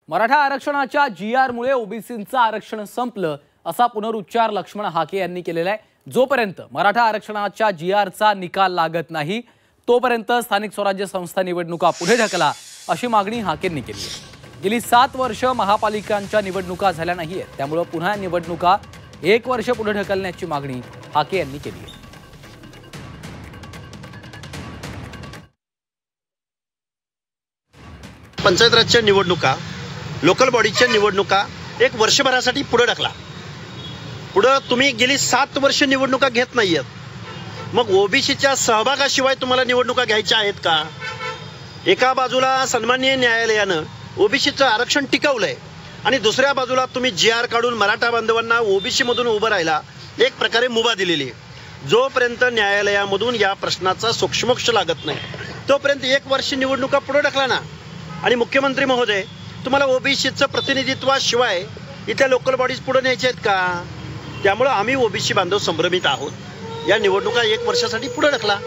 मराठा आरक्षणाच्या GR-मुळे ओबीसींचं आरक्षण संपलं असा पुनरुच्चार लक्ष्मण हाके यांनी केलेला आहे। जोपर्यंत मराठा आरक्षणाच्या GR-चा निकाल लागत नाही तोपर्यंत स्थानिक स्वराज्य संस्था निवडणुका पुढे ढकला अशी मागणी हाकेंनी केली आहे। गेली 7 वर्ष महापालिकांच्या निवडणुका झाल्या नाहीत, त्यामुळे पुन्हा निवडणुका 1 वर्ष पुढे ढकलण्याची मागणी हाके यांनी केली आहे। पंचायत राजच्या निवडणुका, लोकल बॉडीच्या निवडणुका 1 वर्षभरासाठी पुढे ढकला। पुढे तुम्ही गेली 7 वर्ष निवडणुका घेत नाहीयेत, मग ओबीसीच्या सहभागाशिवाय तुम्हाला निवडणुका घ्यायच्या आहेत का? एका बाजूला सन्माननीय न्यायालयानं ओबीसीचं आरक्षण टिकवलंय आणि दुसऱ्या बाजूला तुम्ही GR काढून मराठा बांधवांना ओबीसी मधून उभं राहायला एक प्रकारे मुभा दिलेली आहे। जोपर्यंत न्यायालयामधून या प्रश्नाचा सोक्षमोक्ष लागत नाही तोपर्यंत 1 वर्ष निवडणुका पुढे ढकला ना। आणि मुख्यमंत्री महोदय, तुम्हाला ओबीसीचं प्रतिनिधित्वाशिवाय इथल्या लोकल बॉडीज पुढे न्यायचे आहेत का? त्यामुळे आम्ही ओबीसी बांधव संभ्रमित आहोत। या निवडणुका 1 वर्षासाठी पुढे ढकला।